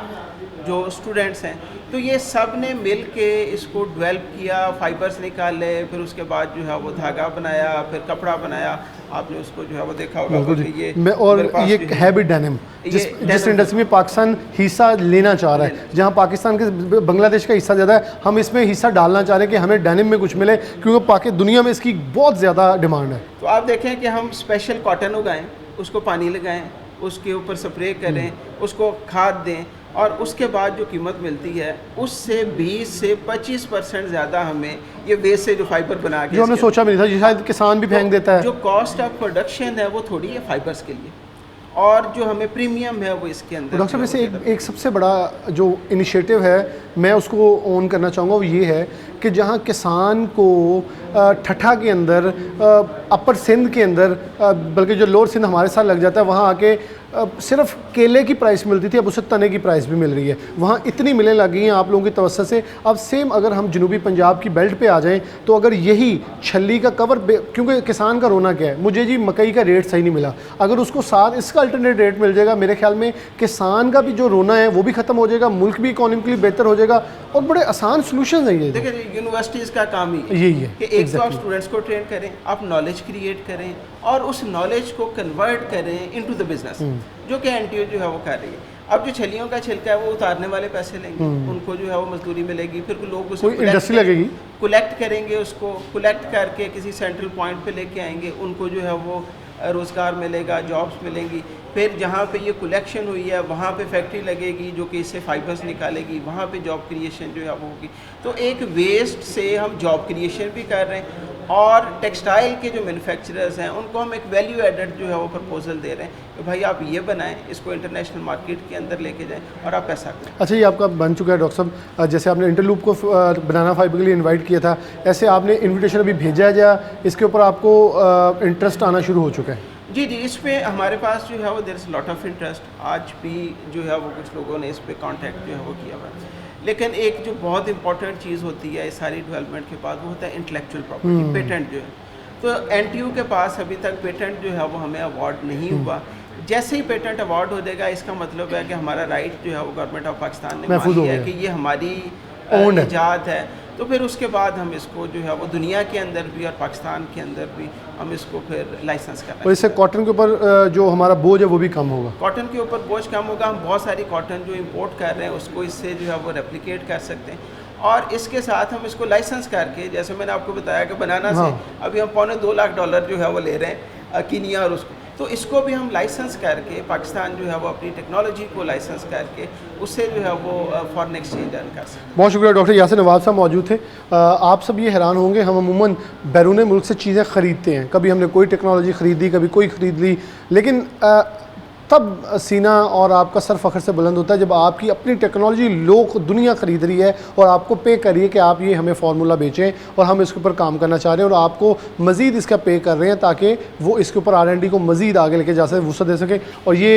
जो स्टूडेंट्स हैं, तो ये सब ने मिल के इसको डेवलप किया, फाइबर्स निकाले, फिर उसके बाद जो है वो धागा बनाया, फिर कपड़ा बनाया। आपने उसको जो है वो देखा होगा कि ये और मेरे पास ये जो है भी डेनिम, जिस इंडस्ट्री में पाकिस्तान हिस्सा लेना चाह रहा है, जहां पाकिस्तान के बांग्लादेश का हिस्सा ज़्यादा है, हम इसमें हिस्सा डालना चाह रहे हैं कि हमें डेनिम में कुछ मिले, क्योंकि दुनिया में इसकी बहुत ज़्यादा डिमांड है। तो आप देखें कि हम स्पेशल कॉटन उगाएं, उसको पानी लगाएं, उसके ऊपर स्प्रे करें, उसको खाद दें, और उसके बाद जो कीमत मिलती है उससे 20 से 25% ज़्यादा हमें ये वेस्ट से जो फाइबर बना के, जो हमने सोचा भी नहीं था, ये शायद किसान भी फेंक देता है। जो कॉस्ट ऑफ प्रोडक्शन है वो थोड़ी है फाइबर्स के लिए, और जो हमें प्रीमियम है वो इसके अंदर। डॉक्टर साहब, वैसे एक सबसे बड़ा जो इनिशिएटिव है मैं उसको ऑन करना चाहूँगा, वो ये है कि जहाँ किसान को ठठा के अंदर, अपर सिंध के अंदर, बल्कि जो लोअर सिंध हमारे साथ लग जाता है, वहाँ आके सिर्फ केले की प्राइस मिलती थी, अब उससे तने की प्राइस भी मिल रही है। वहाँ इतनी मिलें लगी हैं आप लोगों की तवज्जो से। अब सेम अगर हम जनूबी पंजाब की बेल्ट पे आ जाएं, तो अगर यही छल्ली का कवर, क्योंकि किसान का रोना क्या है, मुझे जी मकई का रेट सही नहीं मिला, अगर उसको साथ इसका अल्टरनेट रेट मिल जाएगा, मेरे ख्याल में किसान का भी जो रोना है वो भी ख़त्म हो जाएगा, मुल्क भी इकोनॉमिकली बेहतर हो जाएगा, और बड़े आसान सोल्यूशन है ये। देखिए, यूनिवर्सिटीज़ का काम ही यही है कि एक तो आप स्टूडेंट्स को ट्रेन करें, आप नॉलेज क्रिएट करें, और उस नॉलेज को कन्वर्ट करें इनटू द बिजनेस, जो कि एनटीयू जो है वो कर रही है। अब जो छलियों का छिलका है वो उतारने वाले पैसे लेंगे, उनको जो है वो मजदूरी मिलेगी, फिर लोग उसको इंडस्ट्री लगेगी, कलेक्ट करेंगे, उसको कलेक्ट करके किसी सेंट्रल पॉइंट पे लेके आएंगे, उनको जो है वो रोज़गार मिलेगा, जॉब्स मिलेंगी। फिर जहाँ पे ये कलेक्शन हुई है वहाँ पे फैक्ट्री लगेगी जो कि इससे फाइबर्स निकालेगी, वहाँ पे जॉब क्रिएशन जो है वो होगी। तो एक वेस्ट से हम जॉब क्रिएशन भी कर रहे हैं, और टेक्सटाइल के जो मैन्युफैक्चरर्स हैं उनको हम एक वैल्यू एडेड जो है वो प्रपोजल दे रहे हैं कि भाई आप ये बनाएं, इसको इंटरनेशनल मार्केट के अंदर लेके जाएं और आप पैसा करें। अच्छा, ये आपका बन चुका है डॉक्टर साहब, जैसे आपने इंटरलूप को बनाना फाइबर के लिए इनवाइट किया था, ऐसे आपने इन्विटेशन अभी भेजा है या इसके ऊपर आपको इंटरेस्ट आना शुरू हो चुका है? जी, इस पे हमारे पास जो है वो there is lot of interest. आज भी जो है वो कुछ लोगों ने इस पे कांटेक्ट जो है वो किया हुआ है। लेकिन एक जो बहुत इंपॉर्टेंट चीज़ होती है इस सारी डेवलपमेंट के बाद, वो होता है इंटेलेक्चुअल प्रॉपर्टी, पेटेंट जो है। तो एनटीयू के पास अभी तक पेटेंट जो है वो हमें अवार्ड नहीं हुआ। जैसे ही पेटेंट अवार्ड हो जाएगा, इसका मतलब है कि हमारा राइट जो है वो गवर्नमेंट ऑफ पाकिस्तान ने मान लिया है कि ये हमारी इजाद है। तो फिर उसके बाद हम इसको जो है वो दुनिया के अंदर भी और पाकिस्तान के अंदर भी हम इसको फिर लाइसेंस कर रहे हैं। और इससे कॉटन के ऊपर जो हमारा बोझ है वो भी कम होगा। कॉटन के ऊपर बोझ कम होगा। हम बहुत सारी कॉटन जो इंपोर्ट कर रहे हैं उसको इससे जो है वो रेप्लिकेट कर सकते हैं, और इसके साथ हम इसको लाइसेंस करके, जैसे मैंने आपको बताया कि बनाना से अभी हम $2.25 लाख जो है वो ले रहे हैं कीनिया, और उसको तो इसको भी हम लाइसेंस करके पाकिस्तान जो है वो अपनी टेक्नोलॉजी को लाइसेंस करके उससे जो है वो फॉरेन एक्सचेंज अर्न कर सकते हैं। बहुत शुक्रिया डॉक्टर यासिर नवाब साहब मौजूद थे। आप सब ये हैरान होंगे, हम अमूमन बैरून मुल्क से चीज़ें ख़रीदते हैं, कभी हमने कोई टेक्नोलॉजी ख़रीदी, कभी कोई ख़रीद ली, लेकिन तब सीना और आपका सर फ़ख्र से बुलंद होता है जब आपकी अपनी टेक्नोलॉजी लोग दुनिया ख़रीद रही है और आपको पे करिए कि आप ये हमें फार्मूला बेचें और हम इसके ऊपर काम करना चाह रहे हैं, और आपको मज़ीद इसका पे कर रहे हैं ताकि वो इसके ऊपर R&D को मज़ीद आगे लेके जा सके, वुसअत दे सके। और ये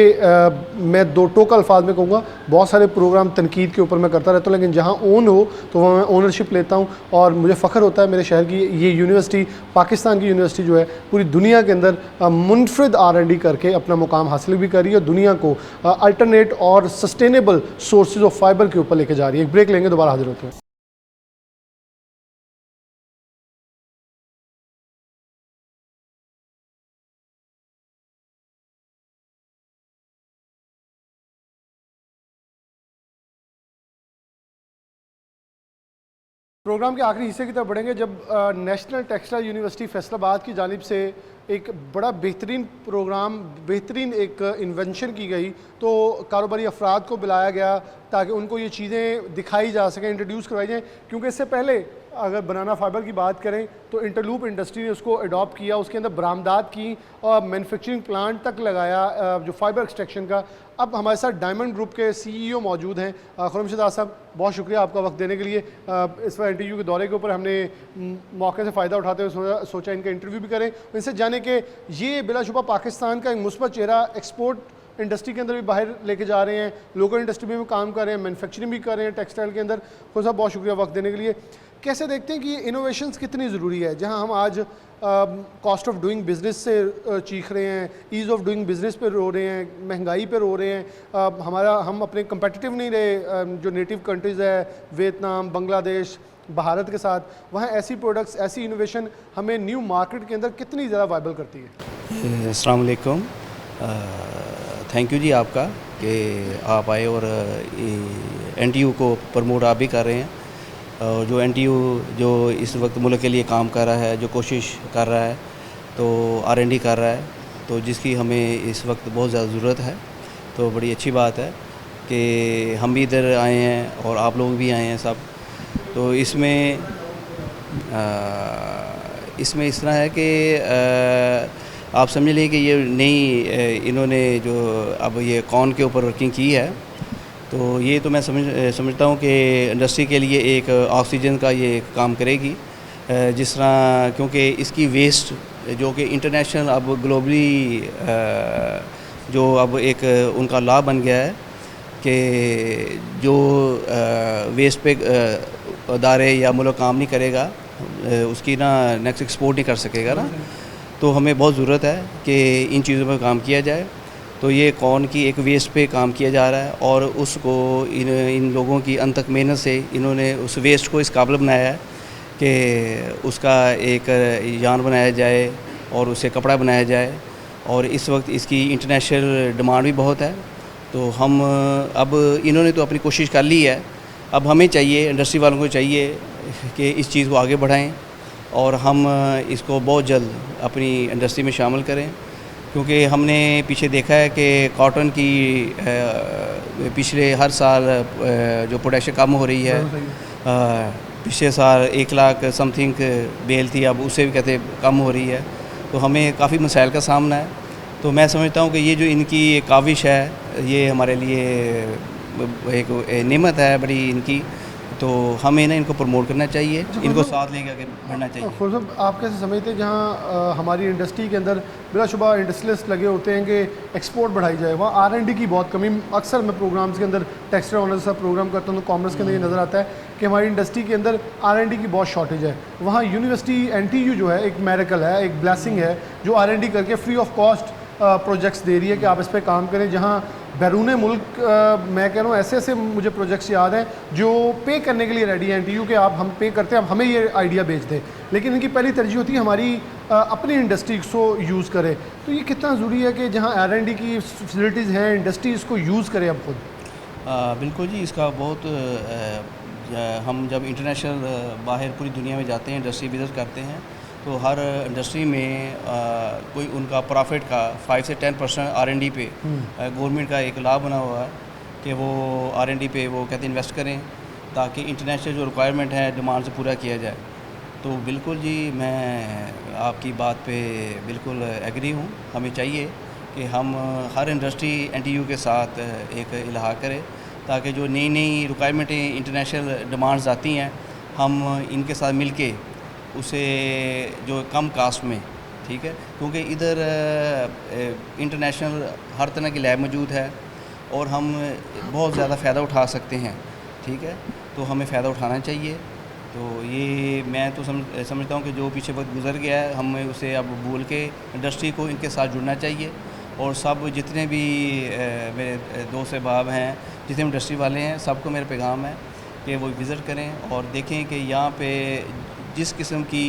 मैं दो टोक अल्फाज में कहूँगा, बहुत सारे प्रोग्राम तनकीद के ऊपर मैं करता रहता हूँ, लेकिन जहाँ ओन हो तो वहाँ मैं ओनरशिप लेता हूँ, और मुझे फ़ख्र होता है मेरे शहर की ये यूनिवर्सिटी, पाकिस्तान की यूनिवर्सिटी जो है पूरी दुनिया के अंदर मुनफरिद R&D करके अपना मुकाम हासिल भी कर रही है, दुनिया को अल्टरनेट और सस्टेनेबल सोर्सेज ऑफ फाइबर के ऊपर लेके जा रही है। एक ब्रेक लेंगे, दोबारा हाजिर होते हैं। प्रोग्राम के आखिरी हिस्से की तरफ बढ़ेंगे जब नेशनल टेक्सटाइल यूनिवर्सिटी फैसलाबाद की जानिब से एक बड़ा बेहतरीन प्रोग्राम, बेहतरीन एक इन्वेंशन की गई, तो कारोबारी अफराद को बुलाया गया ताकि उनको ये चीज़ें दिखाई जा सकें, इंट्रोड्यूस करवाई जाएँ। क्योंकि इससे पहले अगर बनाना फाइबर की बात करें तो इंटरलूप इंडस्ट्री ने उसको अडॉप्ट किया, उसके अंदर बरामदात की और मैन्युफैक्चरिंग प्लांट तक लगाया जो फाइबर एक्सट्रैक्शन का। अब हमारे साथ डायमंड ग्रुप के CEO मौजूद हैं, खुर्रम साहब, बहुत शुक्रिया आपका वक्त देने के लिए। इस बार NTU के दौरे के ऊपर हमने मौके से फ़ायदा उठाते हुए सोचा इनका इंटरव्यू भी करें, इनसे जाने कि ये बिलाशुबा पाकिस्तान का एक मुस्बत चेहरा एक्सपोर्ट इंडस्ट्री के अंदर भी बाहर लेके जा रहे हैं, लोकल इंडस्ट्री में भी काम कर रहे हैं, मैन्युफैक्चरिंग भी कर रहे हैं टेक्सटाइल के अंदर। खुद साहब बहुत शुक्रिया वक्त देने के लिए। कैसे देखते हैं कि ये इनोवेशंस कितनी ज़रूरी है, जहां हम आज कॉस्ट ऑफ डूइंग बिज़नेस से चीख रहे हैं, ईज़ ऑफ डूइंग बिज़नेस पे रो रहे हैं, महंगाई पे रो रहे हैं, हम अपने कंपेटिटिव नहीं रहे जो नेटिव कंट्रीज़ है वियतनाम, बांग्लादेश, भारत के साथ, वहाँ ऐसी प्रोडक्ट्स, ऐसी इनोवेशन हमें न्यू मार्केट के अंदर कितनी ज़्यादा वायबल करती है। अस्सलाम वालेकुम, थैंक यू जी आपका कि आप आए और NTU को प्रमोट आप भी कर रहे हैं। और जो NTU जो इस वक्त मुल्क के लिए काम कर रहा है, जो कोशिश कर रहा है, तो R&D कर रहा है, तो जिसकी हमें इस वक्त बहुत ज़्यादा ज़रूरत है। तो बड़ी अच्छी बात है कि हम भी इधर आए हैं और आप लोग भी आए हैं सब। तो इसमें इस तरह है कि आप समझ लीजिए कि ये नई इन्होंने जो अब ये कॉर्न के ऊपर वर्किंग की है, तो ये तो मैं समझता हूँ कि इंडस्ट्री के लिए एक ऑक्सीजन का ये काम करेगी। जिस तरह क्योंकि इसकी वेस्ट जो कि इंटरनेशनल अब ग्लोबली जो अब एक उनका लॉ बन गया है कि जो वेस्ट पे अदारे या मुल्क काम नहीं करेगा उसकी ना नेक्स्ट एक्सपोर्ट नहीं कर सकेगा ना। तो हमें बहुत ज़रूरत है कि इन चीज़ों पर काम किया जाए। तो ये कॉर्न की एक वेस्ट पे काम किया जा रहा है और उसको इन लोगों की अनथक मेहनत से इन्होंने उस वेस्ट को इस काबिल बनाया है कि उसका एक यार्न बनाया जाए और उससे कपड़ा बनाया जाए। और इस वक्त इसकी इंटरनेशनल डिमांड भी बहुत है। तो हम अब इन्होंने तो अपनी कोशिश कर ली है, अब हमें चाहिए, इंडस्ट्री वालों को चाहिए कि इस चीज़ को आगे बढ़ाएं और हम इसको बहुत जल्द अपनी इंडस्ट्री में शामिल करें। क्योंकि हमने पीछे देखा है कि कॉटन की पिछले हर साल जो प्रोडक्शन कम हो रही है, पिछले साल 1 लाख समथिंग बेल थी, अब उससे भी कहते कम हो रही है। तो हमें काफ़ी मसाइल का सामना है। तो मैं समझता हूँ कि ये जो इनकी काविश है ये हमारे लिए एक नेमत है बड़ी इनकी। तो हमें ना इनको प्रमोट करना चाहिए, इनको साथ लेकर आगे बढ़ना चाहिए। खुद साहब आप कैसे समझते हैं जहाँ हमारी इंडस्ट्री के अंदर बिलाशुबा इंडस्ट्रियलिस्ट लगे होते हैं कि एक्सपोर्ट बढ़ाई जाए, वहाँ R&D की बहुत कमी। अक्सर मैं प्रोग्राम्स के अंदर टेक्सटाइल ऑनर्स का प्रोग्राम करता हूँ तो कॉमर्स के अंदर ये नज़र आता है कि हमारी इंडस्ट्री के अंदर R&D की बहुत शॉर्टेज है। वहाँ यूनिवर्सिटी NTU जो है एक मेरेकल है, एक ब्लेसिंग है, जो R&D करके फ्री ऑफ कॉस्ट प्रोजेक्ट्स दे रही है कि आप इस पर काम करें। जहाँ बैरून मुल्क मैं कह रहा हूँ ऐसे ऐसे मुझे प्रोजेक्ट्स याद हैं जो पे करने के लिए रेडी है NTU के, आप हम पे करते हैं, आप हमें ये आइडिया भेज दें। लेकिन इनकी पहली तरजीह होती है हमारी अपनी इंडस्ट्री को यूज़ करें। तो ये कितना ज़रूरी है कि जहाँ R&D की फैसिलिटीज़ हैं, इंडस्ट्री इसको यूज़ करे अब खुद। बिल्कुल जी, इसका बहुत हम जब इंटरनेशनल बाहर पूरी दुनिया में जाते हैं, इंडस्ट्री विजिट करते हैं, तो हर इंडस्ट्री में कोई उनका प्रॉफिट का 5 से 10% R&D पे गवर्नमेंट का एक लाभ बना हुआ है कि वो R&D पे वो कहते हैं इन्वेस्ट करें ताकि इंटरनेशनल जो रिक्वायरमेंट है डिमांड से पूरा किया जाए। तो बिल्कुल जी मैं आपकी बात पे बिल्कुल एग्री हूँ। हमें चाहिए कि हम हर इंडस्ट्री NTU के साथ एक इलाहा करें ताकि जो नई नई रिक्वायरमेंटें इंटरनेशनल डिमांड्स आती हैं हम इनके साथ मिल के उसे जो कम कास्ट में, ठीक है, क्योंकि इधर इंटरनेशनल हर तरह की लैब मौजूद है और हम बहुत ज़्यादा फ़ायदा उठा सकते हैं, ठीक है, तो हमें फ़ायदा उठाना चाहिए। तो ये मैं तो समझता हूँ कि जो पीछे वक्त गुजर गया है हमें उसे अब भूल के इंडस्ट्री को इनके साथ जुड़ना चाहिए। और सब जितने भी मेरे दोस्त अहबाब हैं, जितने इंडस्ट्री वाले हैं, सबको मेरा पैगाम है कि वो विज़िट करें और देखें कि यहाँ पे जिस किस्म की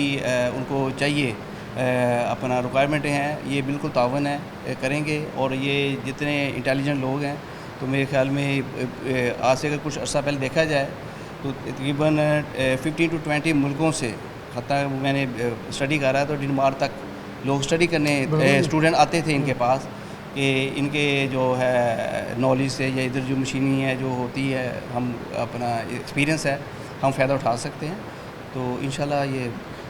उनको चाहिए अपना रिक्वायरमेंटें हैं, ये बिल्कुल तावन है करेंगे। और ये जितने इंटेलिजेंट लोग हैं तो मेरे ख्याल में आज से अगर कुछ अर्सा पहले देखा जाए तो तकरीबन 15 to 20 मुल्कों से, हत्ता मैंने स्टडी करा तो डेनमार्क तक लोग स्टडी करने स्टूडेंट आते थे इनके पास कि इनके जो है नॉलेज से या इधर जो मशीनी है जो होती है, हम अपना एक्सपीरियंस है, हम फ़ायदा उठा सकते हैं। तो इंशाल्लाह ये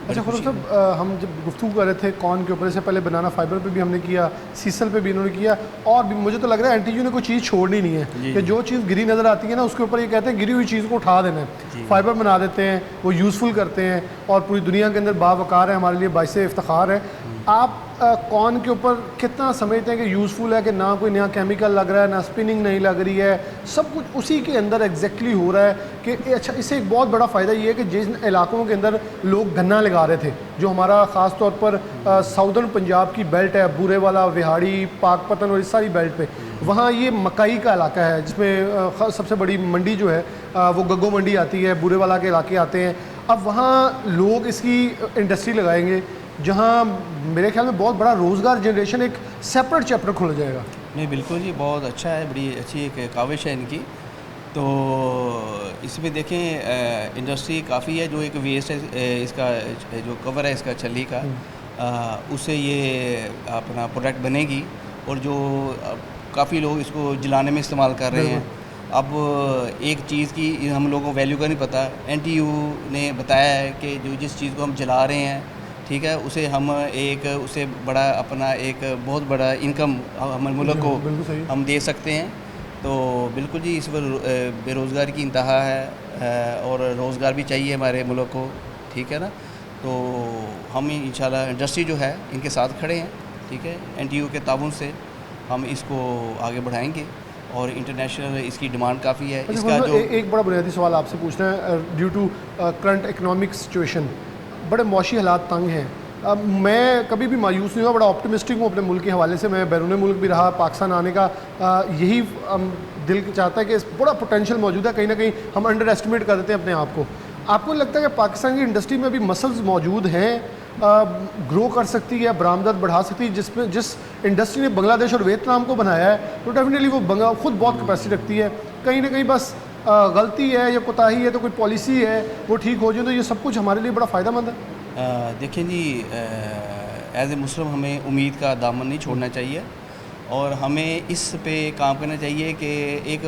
अच्छा खुद साहब, हम जब गुफ्तगू कर रहे थे कॉर्न के ऊपर, इससे पहले बनाना फाइबर पे भी हमने किया, सीसल पे भी इन्होंने किया, और भी मुझे तो लग रहा है NTU ने कोई चीज़ छोड़नी नहीं है कि जो चीज़ गिरी नज़र आती है ना उसके ऊपर ये कहते हैं गिरी हुई चीज़ को उठा देना है। फाइबर बना देते हैं, वो यूज़फुल करते हैं और पूरी दुनिया के अंदर बावकार है, हमारे लिए बाइस इफ्तिखार है। आप कॉर्न के ऊपर कितना समझते हैं कि यूज़फुल है, कि ना कोई नया केमिकल लग रहा है, ना स्पिनिंग नहीं लग रही है, सब कुछ उसी के अंदर एग्जैक्टली हो रहा है कि अच्छा। इससे एक बहुत बड़ा फ़ायदा ये है कि जिन इलाकों के अंदर लोग गन्ना लगा रहे थे, जो हमारा ख़ास तौर पर साउदर्न पंजाब की बेल्ट है, बूरे वाला, विहाड़ी, पाकपतन और इस सारी बेल्ट पे, वहाँ ये मकई का इलाका है जिसमें सबसे बड़ी मंडी जो है वो गग्गो मंडी आती है, बूरे वाला के इलाके आते हैं। अब वहाँ लोग इसकी इंडस्ट्री लगाएंगे जहाँ मेरे ख्याल में बहुत बड़ा रोज़गार जनरेशन, एक सेपरेट चैप्टर खुल जाएगा। नहीं बिल्कुल जी, बहुत अच्छा है, बड़ी अच्छी एक काविश है इनकी। तो इसमें देखें इंडस्ट्री काफ़ी है, जो एक वेस्ट है इसका जो कवर है इसका छल्ली का, उससे ये अपना प्रोडक्ट बनेगी और जो काफ़ी लोग इसको जलाने में इस्तेमाल कर रहे हैं। अब एक चीज़ की हम लोगों को वैल्यू का नहीं पता। NTU ने बताया है कि जो जिस चीज़ को हम जला रहे हैं, ठीक है, उसे हम एक उससे बड़ा अपना एक बहुत बड़ा इनकम हमारे मुल्क को हम दे सकते हैं। तो बिल्कुल जी, इस पर बेरोज़गारी की इंतहा है और रोज़गार भी चाहिए हमारे मुल्क को, ठीक है ना। तो हम इंशाल्लाह इंडस्ट्री जो है इनके साथ खड़े हैं, ठीक है। NTU के ताउन से हम इसको आगे बढ़ाएंगे और इंटरनेशनल इसकी डिमांड काफ़ी है। इसका जो एक बड़ा बुनियादी सवाल आपसे पूछना है, due to current economic situation, बड़े मौशी हालात तंग हैं। अब मैं कभी भी मायूस नहीं हुआ, बड़ा ऑप्टिमिस्टिक हूँ अपने मुल्क के हवाले से। मैं बैरून मुल्क भी रहा, पाकिस्तान आने का यही दिल चाहता है कि बड़ा पोटेंशियल मौजूद है। कहीं ना कहीं हम अंडर एस्टिमेट कर देते हैं अपने आप को। आपको लगता है कि पाकिस्तान की इंडस्ट्री में भी मसल्स मौजूद हैं, ग्रो कर सकती है, बरामदत बढ़ा सकती है? जिस इंडस्ट्री ने बांग्लादेश और वियतनाम को बनाया है, तो डेफिनेटली वो खुद बहुत कैपेसिटी रखती है। कहीं ना कहीं बस गलती है या कोताही है तो कोई पॉलिसी है वो ठीक हो जाए, तो ये सब कुछ हमारे लिए बड़ा फ़ायदेमंद है। देखें जी, एज ए मुस्लिम हमें उम्मीद का दामन नहीं छोड़ना चाहिए और हमें इस पे काम करना चाहिए कि एक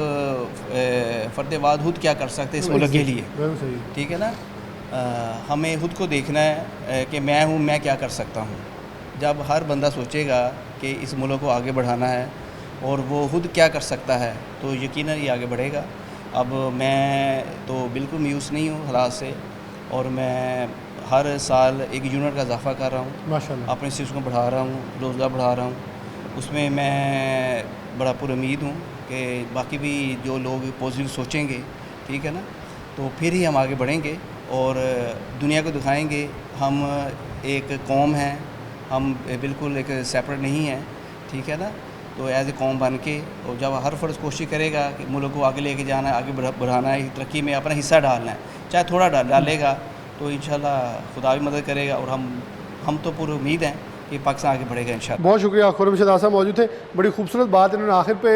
फ़र्द वाहिद क्या कर सकते हैं इस मुल्क के लिए, ठीक है ना। हमें खुद को देखना है कि मैं हूँ, मैं क्या कर सकता हूँ। जब हर बंदा सोचेगा कि इस मुल्क को आगे बढ़ाना है और वो खुद क्या कर सकता है, तो यकीनन ये आगे बढ़ेगा। अब मैं तो बिल्कुल मायूस नहीं हूँ हालात से, और मैं हर साल एक यूनिट का इजाफा कर रहा हूँ, माशाल्लाह, अपने सिस्टम को बढ़ा रहा हूँ, रोज़गार बढ़ा रहा हूँ। उसमें मैं बड़ा पुरुमीद हूँ कि बाकी भी जो लोग पॉजिटिव सोचेंगे, ठीक है ना, तो फिर ही हम आगे बढ़ेंगे और दुनिया को दिखाएंगे हम एक कौम हैं, हम बिल्कुल एक सेपरेट नहीं हैं, ठीक है ना। तो एज ए कौम बन के, और जब हर फर्ज कोशिश करेगा कि मुल्क को आगे लेके जाना है, आगे बढ़ाना है, तरक्की में अपना हिस्सा डालना है, चाहे थोड़ा डालेगा तो इंशाल्लाह खुदा भी मदद करेगा। और हम तो पूरी उम्मीद हैं कि पाकिस्तान आगे बढ़ेगा इंशाल्लाह। बहुत शुक्रिया। खुर्रम साहब मौजूद थे। बड़ी खूबसूरत बात इन्होंने आखिर पे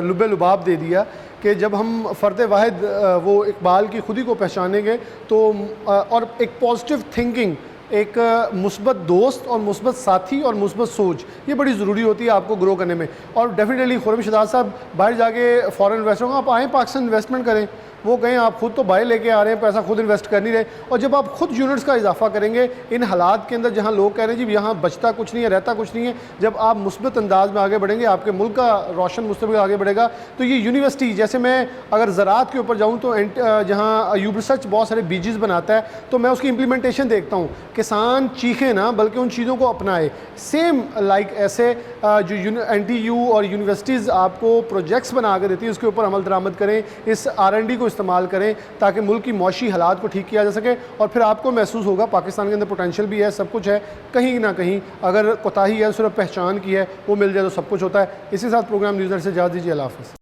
लुब्बे लुबाब दे दिया कि जब हम फ़र्द वाहिद वो इकबाल की खुदी को पहचानेंगे तो और एक पॉजिटिव थिंकिंग, एक मुस्बत दोस्त और मुस्बत साथी और मुस्बत सोच, ये बड़ी ज़रूरी होती है आपको ग्रो करने में। और डेफिनेटली खुर्रम शहजाद साहब बाहर जाके फॉरेन इन्वेस्टरों को आप आएँ, पाकिस्तान इन्वेस्टमेंट करें। वो कहें आप खुद तो बाहर लेके आ रहे हैं, पैसा खुद इन्वेस्ट कर नहीं रहे, और जब आप खुद यूनिट्स का इजाफा करेंगे इन हालात के अंदर जहाँ लोग कह रहे हैं जी यहाँ बचता कुछ नहीं है, रहता कुछ नहीं है, जब आप मुस्बत अंदाज में आगे बढ़ेंगे, आपके मुल्क का रोशन मुस्तकबिल आगे बढ़ेगा। तो ये यूनिवर्सिटी, जैसे मैं अगर ज़राअत के ऊपर जाऊँ तो जहाँ अयूब रिसर्च बहुत सारे बीजेस बनाता है, तो मैं उसकी इम्प्लीमेंटेशन देखता हूँ। किसान चीखें ना, बल्कि उन चीज़ों को अपनाए। सेम लाइक ऐसे जो NTU और यूनिवर्सिटीज़ आपको प्रोजेक्ट्स बना के देती है, उसके ऊपर अमल दरामद करें, इस R&D को इस्तेमाल करें ताकि मुल्क की मौशी हालात को ठीक किया जा सके। और फिर आपको महसूस होगा पाकिस्तान के अंदर पोटेंशियल भी है, सब कुछ है, कहीं ना कहीं अगर कोताही है सिर्फ पहचान की है वो मिल जाए तो सब कुछ होता है। इसी साथ प्रोग्राम न्यूज़ से इजाज़त दीजिए। अल्लाह हाफ़िज़।